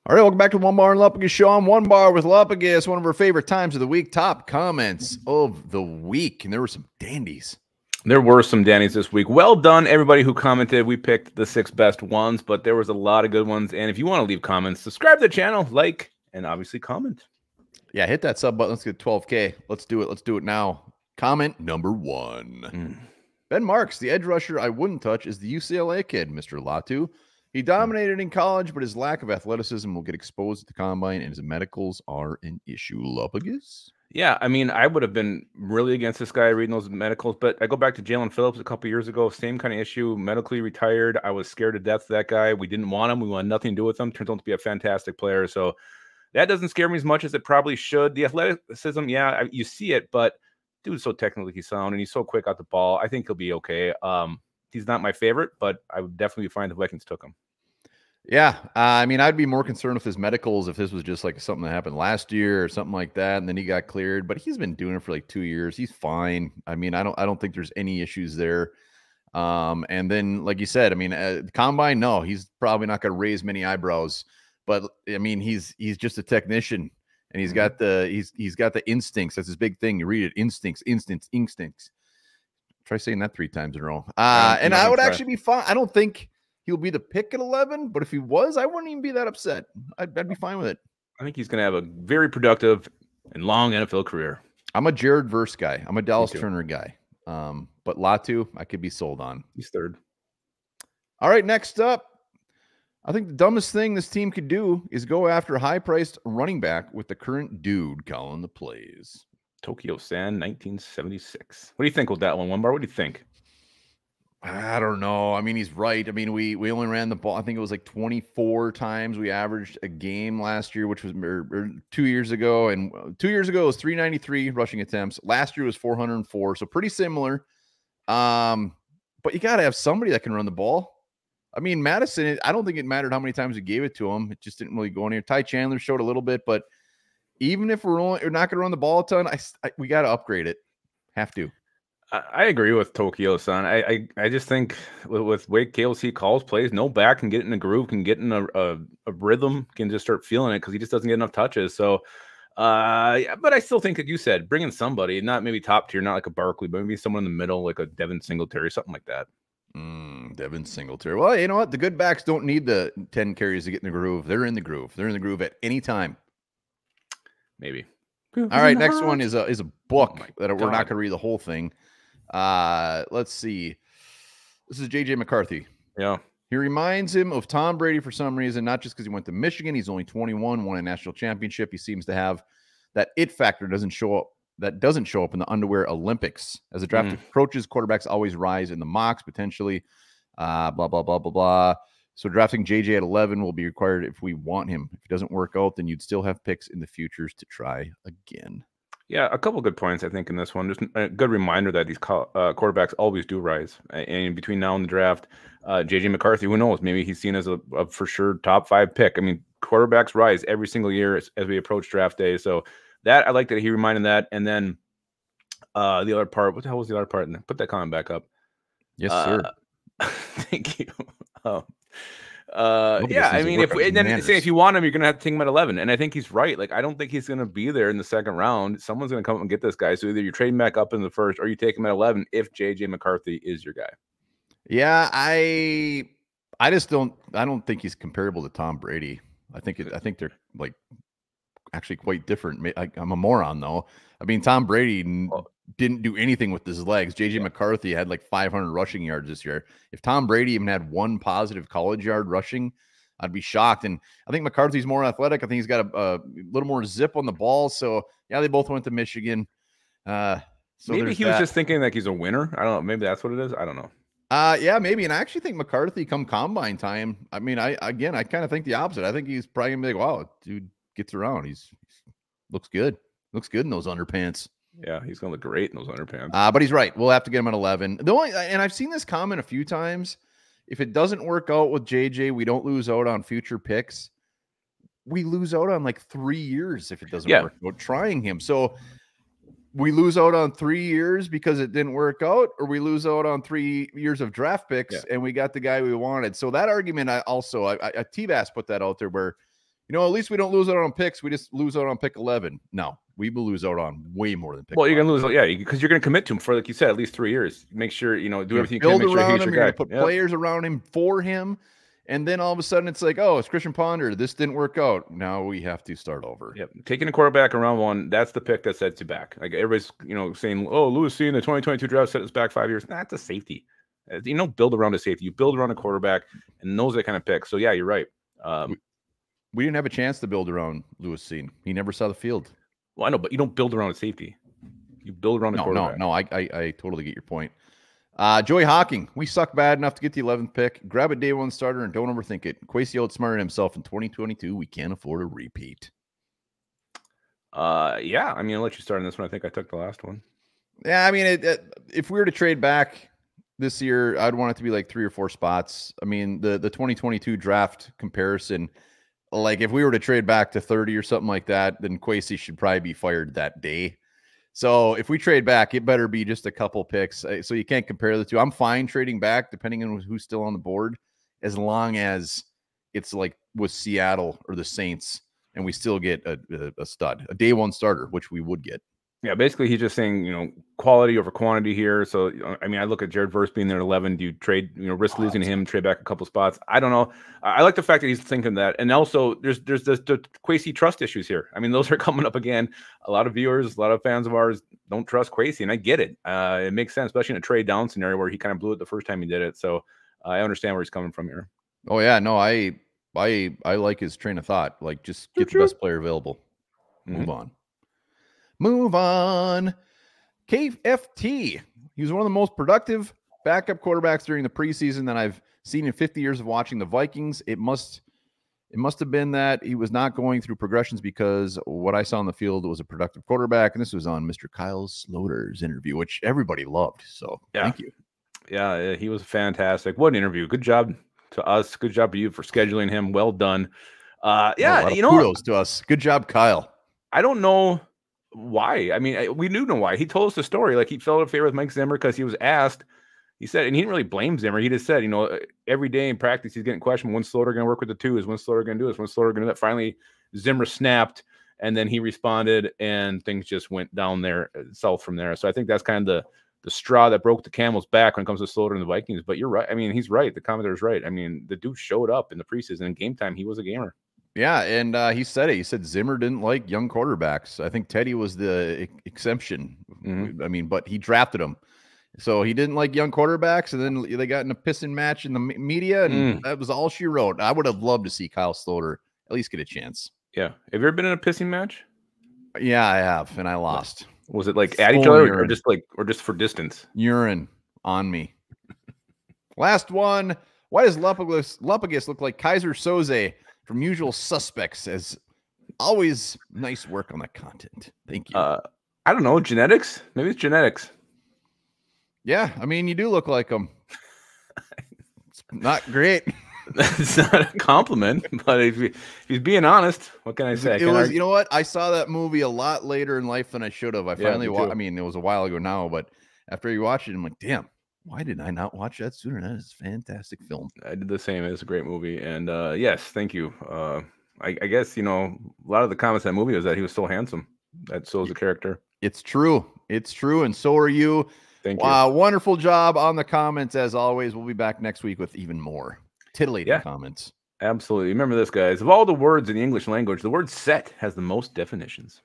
All right, welcome back to One Bar and Lupagus Show. I'm One Bar with Lupagus, one of our favorite times of the week. Top comments of the week, and there were some dandies. There were some dandies this week. Well done, everybody who commented. We picked the 6 best ones, but there was a lot of good ones. And if you want to leave comments, subscribe to the channel, like, and obviously comment. Yeah, hit that sub button. Let's get 12K. Let's do it. Let's do it now. Comment number 1. Ben Marks, the edge rusher I wouldn't touch, is the UCLA kid, Mr. Latu. He dominated in college, but his lack of athleticism will get exposed at the combine, and his medicals are an issue. Lupagus? Yeah, I mean, I would have been really against this guy reading those medicals, but I go back to Jalen Phillips a couple years ago, same kind of issue, medically retired. I was scared to death of that guy. We didn't want him. We wanted nothing to do with him. Turns out to be a fantastic player. So that doesn't scare me as much as it probably should. The athleticism, yeah, you see it, but dude's so technically sound, and he's so quick out the ball. I think he'll be okay. He's not my favorite, but I would definitely be fine if the Vikings took him. Yeah, I mean, I'd be more concerned with his medicals if this was just like something that happened last year or something like that, and then he got cleared. But he's been doing it for like 2 years. He's fine. I mean, I don't think there's any issues there. And then, like you said, I mean, combine, no, he's probably not going to raise many eyebrows. But I mean, he's just a technician, and he's got the he's got the instincts. That's his big thing. You read it, instincts. Try saying that 3 times in a row. And I would actually be fine. I don't think he'll be the pick at 11, but if he was, I wouldn't even be that upset. I'd be fine with it. I think he's going to have a very productive and long NFL career. I'm a Jared Verse guy. I'm a Dallas Turner guy. But Latu, I could be sold on. He's 3rd. All right, next up, I think the dumbest thing this team could do is go after a high-priced running back with the current dude calling the plays. Tokyo San, 1976. What do you think with that one, Bar? What do you think? I don't know. I mean, he's right. I mean, we only ran the ball. I think it was like 24 times we averaged a game last year, which was 2 years ago. And 2 years ago it was 393 rushing attempts. Last year was 404. So pretty similar. But you got to have somebody that can run the ball. I mean, Madison, I don't think it mattered how many times we gave it to him. It just didn't really go in here. Ty Chandler showed a little bit, but even if we're not going to run the ball a ton, we got to upgrade it. Have to. I agree with Tokyo San. I just think with way KLC calls plays, no back can get in a groove, can get in a rhythm, can just start feeling it because he just doesn't get enough touches. So, yeah, but I still think that you said bringing somebody, not maybe top tier, not like a Barkley, but maybe someone in the middle, like a Devin Singletary, something like that. Devin Singletary. Well, you know what? The good backs don't need the 10 carries to get in the groove. They're in the groove. They're in the groove at any time. Maybe. All right, next one is a book that we're not going to read the whole thing. Let's see. This is JJ McCarthy. Yeah. He reminds him of Tom Brady for some reason, not just because he went to Michigan. He's only 21, won a national championship. He seems to have that it factor doesn't show up in the underwear Olympics. As the draft approaches, quarterbacks always rise in the mocks, potentially. Blah, blah, blah, blah, blah. So drafting JJ at 11 will be required if we want him. If it doesn't work out, then you'd still have picks in the futures to try again. Yeah, a couple good points, I think, in this one. Just a good reminder that these quarterbacks always do rise. And between now and the draft, J.J. McCarthy, who knows? Maybe he's seen as a for sure top 5 pick. I mean, quarterbacks rise every single year as we approach draft day. So that I like that he reminded that. And then the other part, what the hell was the other part? Put that comment back up. Yes, sir. Thank you. Yeah, I mean, if you want him, you're gonna have to take him at 11, and I think he's right. Like, I don't think he's gonna be there in the 2nd round. Someone's gonna come up and get this guy. So either you trade him back up in the 1st, or you take him at 11 if JJ McCarthy is your guy. Yeah, I don't think he's comparable to Tom Brady. I think they're like actually quite different. I'm a moron though. I mean, Tom Brady didn't do anything with his legs. JJ McCarthy had like 500 rushing yards this year. If Tom Brady even had 1 positive college yard rushing, I'd be shocked. And I think McCarthy's more athletic. I think he's got a little more zip on the ball. So yeah, they both went to Michigan. So maybe he was just thinking like he's a winner. I don't know. Maybe that's what it is. I don't know. Yeah, maybe. And I actually think McCarthy come combine time. I mean, I kind of think the opposite. I think he's probably gonna be like, wow, dude gets around. He's looks good. Looks good in those underpants. Yeah, he's gonna look great in those underpants. But he's right. We'll have to get him at 11. And I've seen this comment a few times. If it doesn't work out with JJ, we don't lose out on future picks. We lose out on like 3 years if it doesn't work out trying him. So we lose out on 3 years because it didn't work out, or we lose out on 3 years of draft picks and we got the guy we wanted. So that argument, T-Bass put that out there where, at least we don't lose out on picks. We just lose out on pick 11. No, we will lose out on way more than pick. Well, you're going to lose, yeah, because you're going to commit to him for, like you said, at least 3 years. Make sure, do everything you can. Build around him. You're going to put players around him for him. And then all of a sudden it's like, oh, it's Christian Ponder. This didn't work out. Now we have to start over. Yep. Taking a quarterback in round 1, that's the pick that sets you back. Like everybody's, saying, oh, Lewis C in the 2022 draft set us back 5 years. That's a safety. You don't build around a safety. You build around a quarterback, and those are the kind of picks. So, yeah, you're right. We didn't have a chance to build around Lewis C. He never saw the field. Well, I know, but you don't build around a safety. You build around a quarterback. No, I totally get your point. Joey Hawking, we suck bad enough to get the 11th pick. Grab a day 1 starter and don't overthink it. Kwesi outsmarted himself in 2022. We can't afford a repeat. Yeah, I mean, I'll let you start on this one. I think I took the last one. Yeah, I mean, if we were to trade back this year, I'd want it to be like 3 or 4 spots. I mean, the 2022 draft comparison, like if we were to trade back to 30 or something like that, then Kwesi should probably be fired that day. So if we trade back, it better be just a couple picks. So you can't compare the two. I'm fine trading back depending on who's still on the board, as long as it's like with Seattle or the Saints and we still get a stud, a day 1 starter, which we would get. Yeah, basically he's just saying, quality over quantity here. So, I mean, I look at Jared Verse being there at 11. Do you trade, risk losing him, trade back a couple spots? I don't know. I like the fact that he's thinking that. And also there's the Kwesi trust issues here. I mean, those are coming up again. A lot of viewers, a lot of fans of ours don't trust Kwesi, and I get it. It makes sense, especially in a trade down scenario where he kind of blew it the first time he did it. So I understand where he's coming from here. Oh yeah, no, I like his train of thought. Like, just get the best player available. Move on. Move on. KFT. He was one of the most productive backup quarterbacks during the preseason that I've seen in 50 years of watching the Vikings. It must have been that he was not going through progressions, because what I saw on the field was a productive quarterback. And this was on Mr. Kyle Sloter's interview, which everybody loved. So Thank you. Yeah, he was fantastic. What an interview. Good job to us. Good job to you for scheduling him. Well done. Kudos to us. Good job, Kyle. I don't know why. I mean, we knew why. He told us the story. Like, he fell out of favor with Mike Zimmer because he was asked. He said, and he didn't really blame Zimmer. He just said, every day in practice he's getting questioned. When's Sloter going to work with the 2? Is when Sloter going to do this? When Sloter going to do that? Finally, Zimmer snapped, and then he responded, and things just went down there south from there. So I think that's kind of the straw that broke the camel's back when it comes to Sloter and the Vikings. But you're right. I mean, he's right. The commentator's right. I mean, the dude showed up in the preseason and game time. He was a gamer. Yeah, and he said it. He said Zimmer didn't like young quarterbacks. I think Teddy was the exception. I mean, but he drafted him. So he didn't like young quarterbacks, and then they got in a pissing match in the media, and that was all she wrote. I would have loved to see Kyle Sloter at least get a chance. Yeah. Have you ever been in a pissing match? Yeah, I have, and I lost. Was it like at each other, or just for distance? Urine on me. Last one. Why does Lupagus look like Kaiser Soze from Usual Suspects? As always, nice work on the content. Thank you. I don't know. Genetics? Maybe it's genetics. Yeah, I mean, you do look like him. It's not great. That's not a compliment, but if he's being honest, what can I say? You know what? I saw that movie a lot later in life than I should have. I finally watched. I mean, it was a while ago now, but after you watch it, I'm like, damn, why did I not watch that sooner? That is a fantastic film. I did the same. It's a great movie, and yes, thank you. I guess a lot of the comments in that movie was that he was so handsome. That so is the character. It's true. It's true, and so are you. Thank you. Wonderful job on the comments as always. We'll be back next week with even more titillating comments. Absolutely. Remember this, guys. Of all the words in the English language, the word set has the most definitions.